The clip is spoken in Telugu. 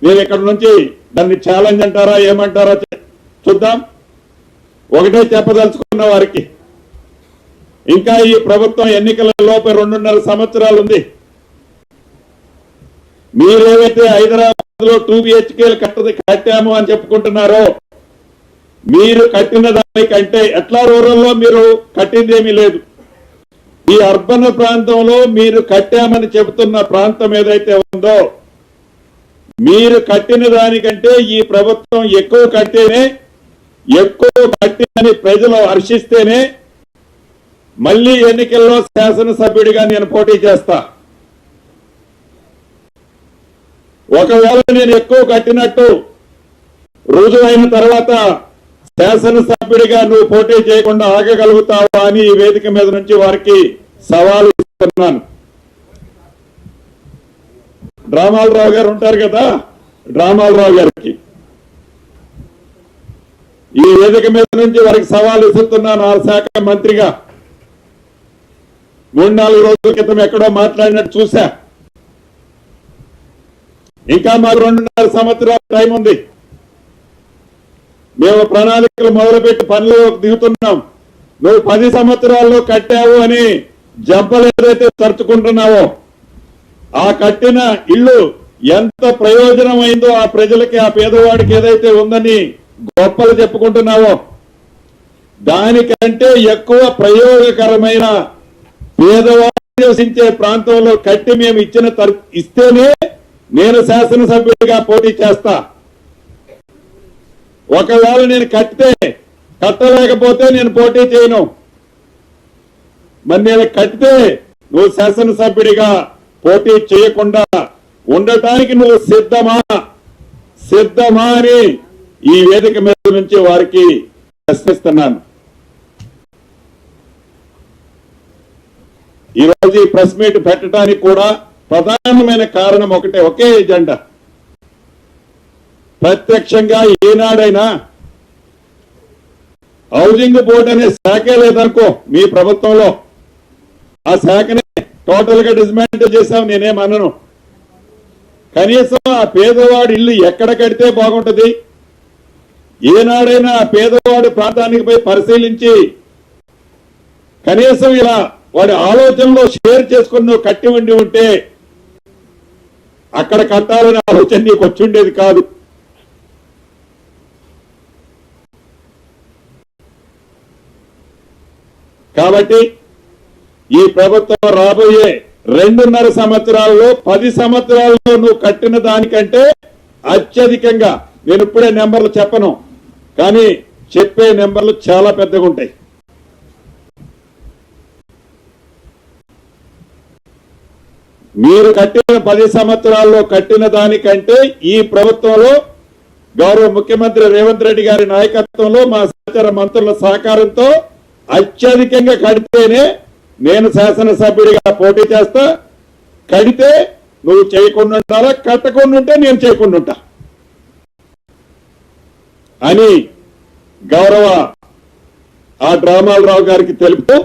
నేను ఇక్కడ నుంచి దాన్ని ఛాలెంజ్ అంటారా ఏమంటారా చూద్దాం. ఒకటే చెప్పదలుచుకున్న వారికి, ఇంకా ఈ ప్రభుత్వం ఎన్నికల లోపే 2.5 సంవత్సరాలు ఉంది. మీరేవైతే హైదరాబాద్ లో 2 BHKలు కట్టాము అని చెప్పుకుంటున్నారో, మీరు కట్టిన దానికంటే ఎట్లా రూరల్లో మీరు కట్టింది ఏమీ లేదు. ఈ అర్బన్ ప్రాంతంలో మీరు కట్టామని చెబుతున్న ప్రాంతం ఏదైతే ఉందో, మీరు కట్టిన దానికంటే ఈ ప్రభుత్వం ఎక్కువ కట్టినని ప్రజలు హర్షిస్తేనే మళ్లీ ఎన్నికల్లో శాసనసభ్యుడిగా నేను పోటీ చేస్తా. ఒకవేళ నేను ఎక్కువ కట్టినట్టు రుజువైన తర్వాత శాసనసభ్యుడిగా నువ్వు పోటీ చేయకుండా ఆగగలుగుతావా అని ఈ వేదిక మీద నుంచి వారికి సవాలు ఇస్తున్నాను. డ్రామాలరావు గారు ఉంటారు కదా, డ్రామాలరావు గారికి ఈ వేదిక మీద నుంచి వారికి సవాలు ఇస్తున్నాను. ఆ శాఖ మంత్రిగా 3-4 రోజుల క్రితం ఎక్కడో మాట్లాడినట్టు చూసా. ఇంకా మాకు 2.5 సంవత్సరాల టైం ఉంది. మేము ప్రణాళికలు మొదలుపెట్టి పనులు దిగుతున్నాం. నువ్వు 10 సంవత్సరాల్లో కట్టావు అని జబ్బలు ఏదైతే తరుచుకుంటున్నావో, ఆ కట్టిన ఇల్లు ఎంత ప్రయోజనమైందో ఆ ప్రజలకి, ఆ పేదవాడికి ఏదైతే ఉందని గొప్పలు చెప్పుకుంటున్నావో, దానికంటే ఎక్కువ ప్రయోగకరమైన పేదవాడు నివసించే ప్రాంతంలో కట్టి మేము ఇస్తేనే నేను శాసనసభ్యుడిగా పోటీ చేస్తా. ఒకవేళ నేను కట్టలేకపోతే నేను పోటీ చేయను. మరి నేను కట్టితే నువ్వు శాసనసభ్యుడిగా పోటీ చేయకుండా ఉండటానికి నువ్వు సిద్ధమా అని ఈ వేదిక మీద నుంచి వారికి ప్రశ్నిస్తున్నాను. ఈరోజు ఈ ప్రెస్ మీట్ పెట్టడానికి కూడా ప్రధానమైన కారణం ఒకే ఎజెండా. ప్రత్యక్షంగా ఏనాడైనా హౌసింగ్ బోర్డు అనే శాఖే లేదనుకో మీ ప్రభుత్వంలో, ఆ శాఖనే టోటల్ గా డిస్మాంటిల్ చేశాం. నేనేమనను. కనీసం ఆ పేదవాడి ఇల్లు ఎక్కడ కడితే బాగుంటది, ఏనాడైనా ఆ పేదవాడి ప్రాంతానికి పోయి పరిశీలించి కనీసం ఇలా వాడి ఆలోచనలో షేర్ చేసుకుని నువ్వు కట్టి ఉంటే అక్కడ కట్టాలనే ఆలోచన నీకు వచ్చిండేది కాదు. కాబట్టి ఈ ప్రభుత్వం రాబోయే 2.5 సంవత్సరాల్లో 10 సంవత్సరాల్లో నువ్వు కట్టిన దానికంటే అత్యధికంగా, నేను ఇప్పుడే నెంబర్లు చెప్పను, కానీ చెప్పే నెంబర్లు చాలా పెద్దగా ఉంటాయి. మీరు కట్టిన 10 సంవత్సరాల్లో కట్టిన దానికంటే ఈ ప్రభుత్వంలో గౌరవ ముఖ్యమంత్రి రేవంత్ రెడ్డి గారి నాయకత్వంలో మా సహచర మంత్రుల సహకారంతో అత్యధికంగా కడితేనే నేను శాసనసభ్యుడిగా పోటీ చేస్తా. కడితే నువ్వు చేయకుండా ఉండాలా, కట్టకుండా ఉంటే నేను చేయకుండా ఉంటా అని గౌరవ ఆ డ్రామాలరావు గారికి తెలుపుతూ